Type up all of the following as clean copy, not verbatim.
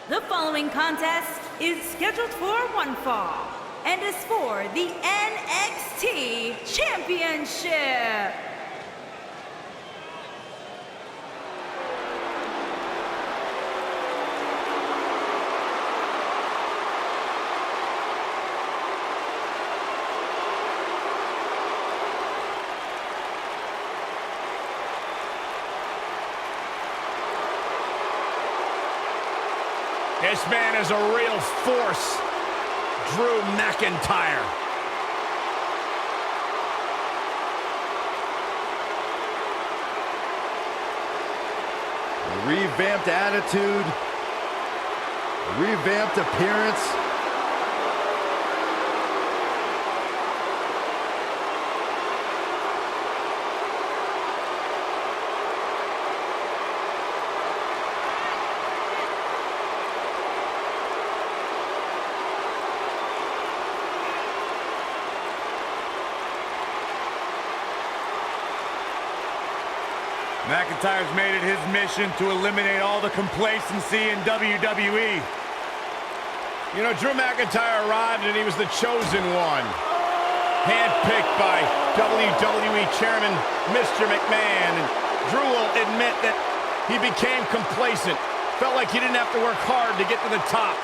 The following contest is scheduled for one fall and is for the NXT Championship. This man is a real force, Drew McIntyre. Revamped attitude, revamped appearance. McIntyre's made it his mission to eliminate all the complacency in WWE. You know, Drew McIntyre arrived and he was the chosen one. Handpicked by WWE Chairman Mr. McMahon. And Drew will admit that he became complacent. Felt like he didn't have to work hard to get to the top.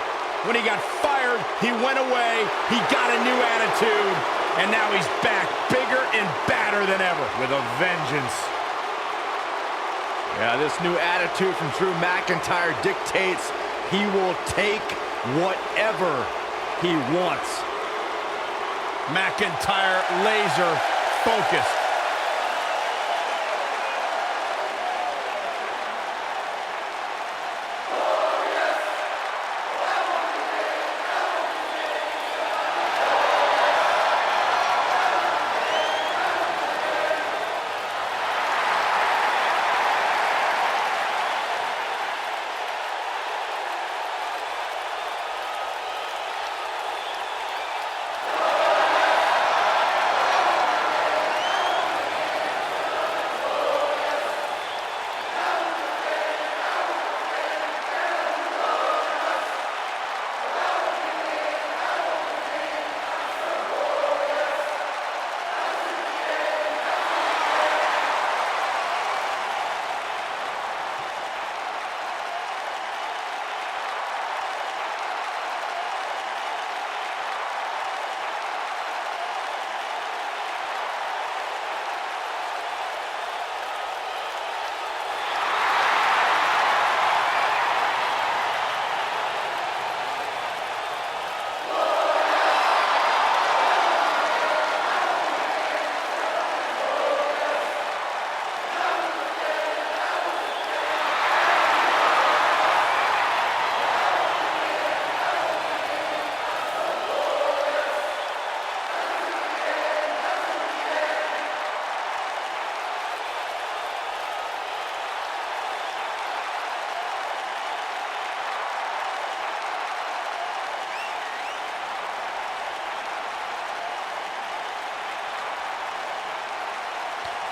When he got fired, he went away, he got a new attitude, and now he's back, bigger and badder than ever, with a vengeance. Yeah, this new attitude from Drew McIntyre dictates he will take whatever he wants. McIntyre laser focused.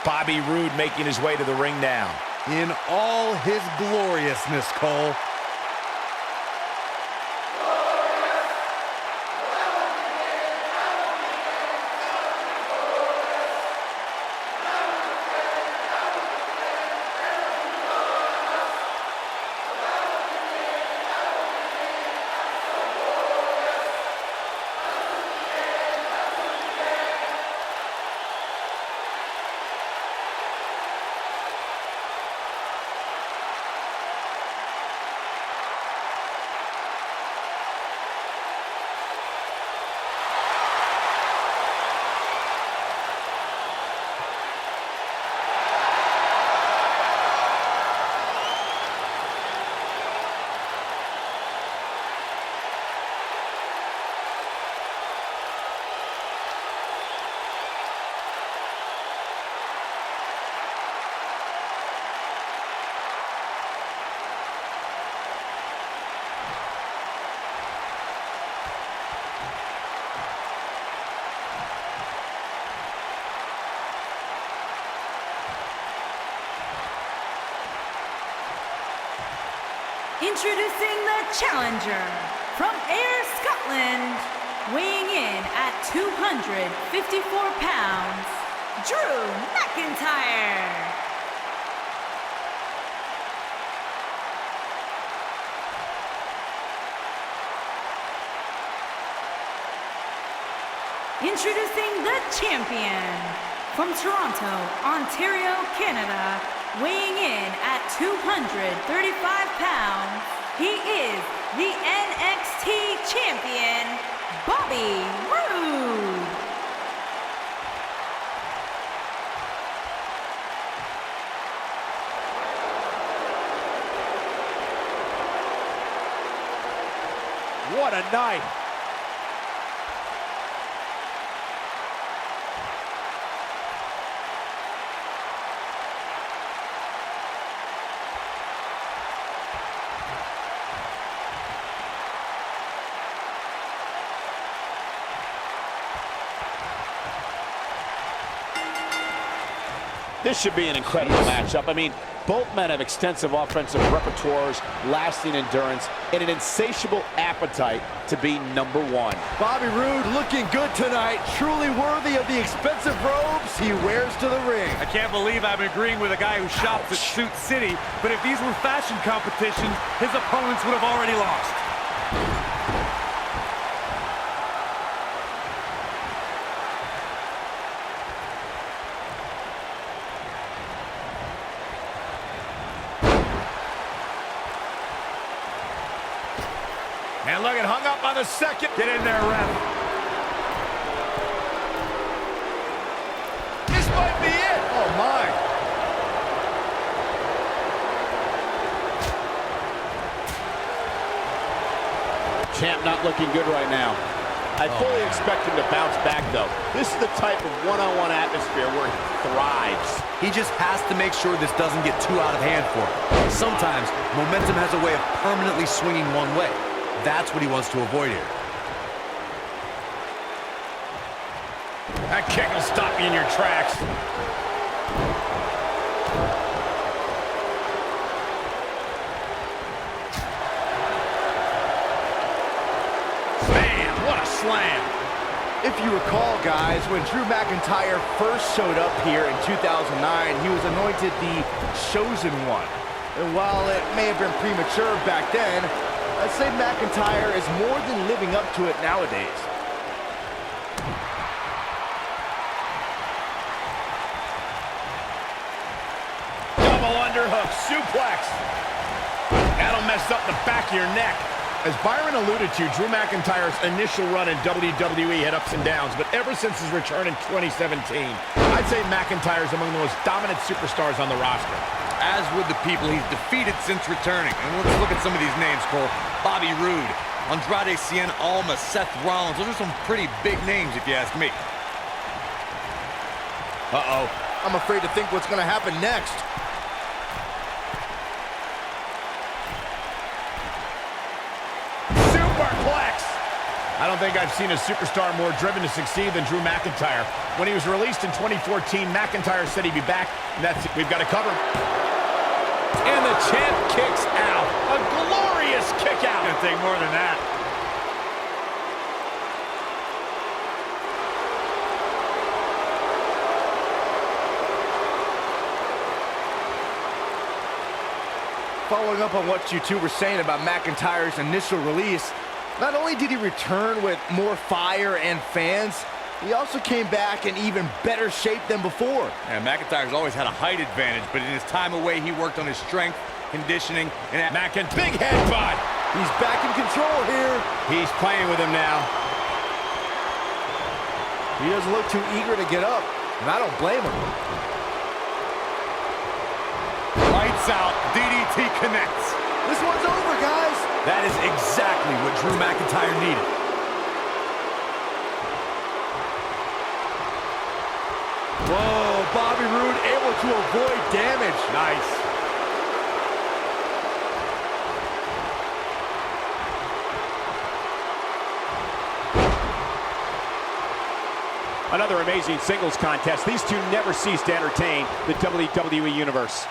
Bobby Roode making his way to the ring now. In all his gloriousness, Cole. Introducing the challenger from Ayr, Scotland, weighing in at 254 pounds, Drew McIntyre. Introducing the champion from Toronto, Ontario, Canada, weighing in at 235 pounds, he is the NXT champion, Bobby Roode. What a night. This should be an incredible matchup. I mean, both men have extensive offensive repertoires, lasting endurance, and an insatiable appetite to be number one. Bobby Roode looking good tonight, truly worthy of the expensive robes he wears to the ring. I can't believe I'm agreeing with a guy who shops at Suit City, but if these were fashion competitions, his opponents would have already lost. And look, it hung up on the second. Get in there, ref. This might be it. Oh, my. Champ not looking good right now. I fully expect him to bounce back, though. This is the type of one-on-one atmosphere where he thrives. He just has to make sure this doesn't get too out of hand for him. Sometimes, momentum has a way of permanently swinging one way. That's what he wants to avoid here. That kick will stop you in your tracks. Man, what a slam. If you recall, guys, when Drew McIntyre first showed up here in 2009, he was anointed the Chosen One. And while it may have been premature back then, I'd say McIntyre is more than living up to it nowadays. Double underhook, suplex. That'll mess up the back of your neck. As Byron alluded to, Drew McIntyre's initial run in WWE had ups and downs, but ever since his return in 2017, I'd say McIntyre's among the most dominant superstars on the roster. As with the people he's defeated since returning. And let's look at some of these names, Cole. Bobby Roode, Andrade Cien Almas, Seth Rollins. Those are some pretty big names, if you ask me. Uh-oh. I'm afraid to think what's going to happen next. Superplex! I don't think I've seen a superstar more driven to succeed than Drew McIntyre. When he was released in 2014, McIntyre said he'd be back, and that's it. We've got to cover. And the champ kicks out. A glorious kick out. Gonna take more than that. Following up on what you two were saying about McIntyre's initial release, not only did he return with more fire and fans, he also came back in even better shape than before. And McIntyre's always had a height advantage, but in his time away, he worked on his strength, conditioning, and Big headbutt. He's back in control here. He's playing with him now. He doesn't look too eager to get up, and I don't blame him. lights out. DDT connects. This one's over, guys. That is exactly what Drew McIntyre needed. Whoa, Bobby Roode able to avoid damage. Nice. Another amazing singles contest. These two never cease to entertain the WWE Universe.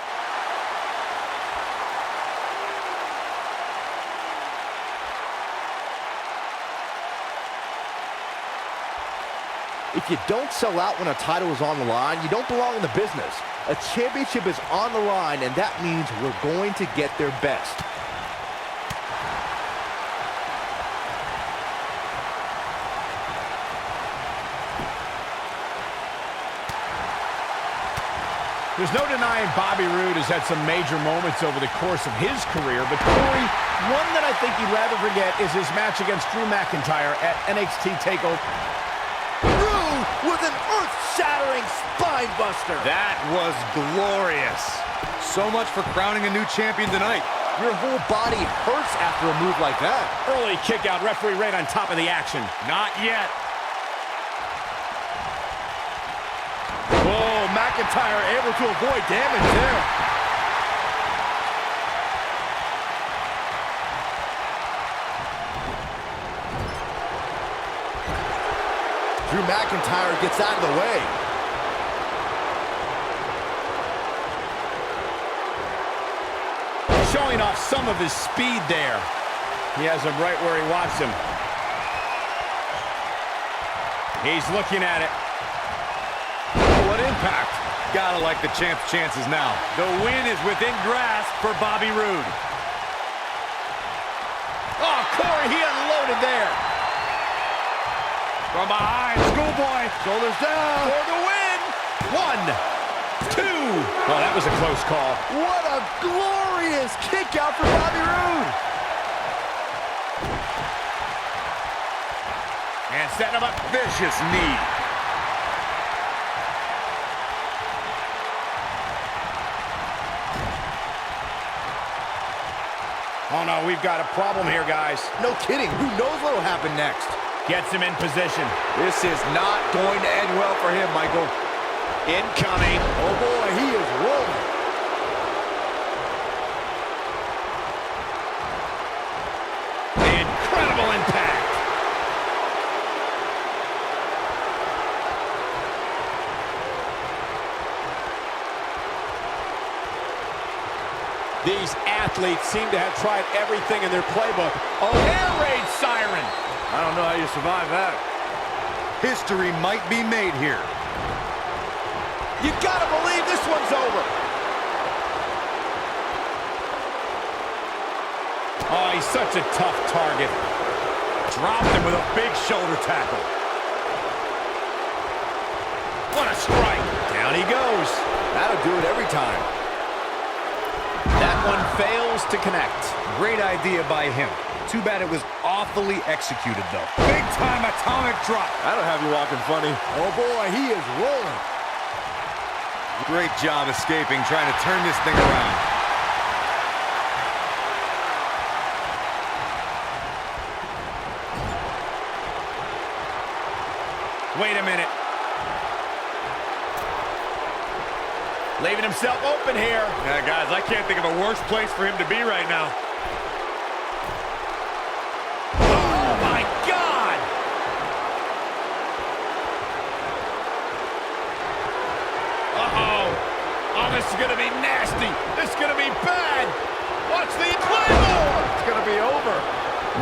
If you don't sell out when a title is on the line, you don't belong in the business. A championship is on the line, and that means we're going to get their best. There's no denying Bobby Roode has had some major moments over the course of his career, but Corey, one that I think you'd rather forget is his match against Drew McIntyre at NXT TakeOver. Roode with an earth-shattering spine buster. That was glorious. So much for crowning a new champion tonight. Your whole body hurts after a move like that. Early kick out, referee right on top of the action. Not yet. Oh, McIntyre able to avoid damage there. Drew McIntyre gets out of the way. Showing off some of his speed there. He has him right where he wants him. He's looking at it. What impact. Gotta like the champ's chances now. The win is within grasp for Bobby Roode. Oh, Corey, he unloaded there. From behind, schoolboy. Shoulders down. For the win. 1, 2. Oh, that was a close call. What a glorious kick out for Bobby Roode. And setting him up. Vicious knee. Oh, no, we've got a problem here, guys. No kidding. Who knows what will happen next? Gets him in position. This is not going to end well for him, Michael. Incoming. Oh, boy, he is rolling. Incredible impact. These athletes seem to have tried everything in their playbook. Oh, air raid siren. I don't know how you survive that. History might be made here. You gotta believe this one's over. Oh, he's such a tough target. Dropped him with a big shoulder tackle. What a strike. Down he goes. That'll do it every time. That one fails to connect. Great idea by him. Too bad it was awfully executed, though. Big time atomic drop. That'll have you walking funny. Oh, boy, he is rolling. Great job escaping, trying to turn this thing around. Wait a minute. Leaving himself open here. Yeah, guys, I can't think of a worse place for him to be right now. Oh, my God! Uh-oh. Oh, this is going to be nasty. This is going to be bad. Watch the Claymore. It's going to be over.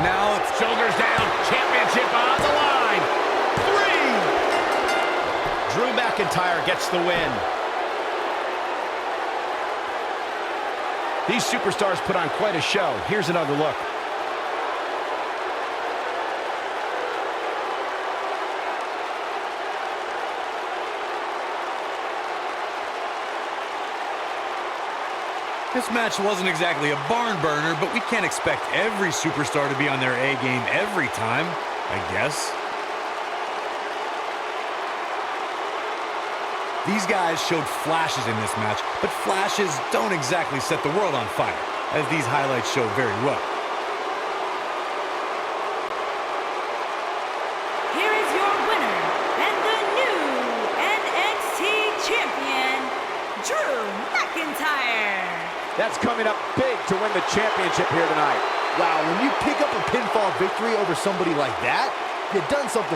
Now it's Shoulders down. Championship on the line. 3. Drew McIntyre gets the win. These superstars put on quite a show. Here's another look. This match wasn't exactly a barn burner, but we can't expect every superstar to be on their A game every time, I guess. These guys showed flashes in this match, but flashes don't exactly set the world on fire, as these highlights show very well. Here is your winner and the new NXT champion, Drew McIntyre. That's coming up big to win the championship here tonight. Wow, when you pick up a pinfall victory over somebody like that, you've done something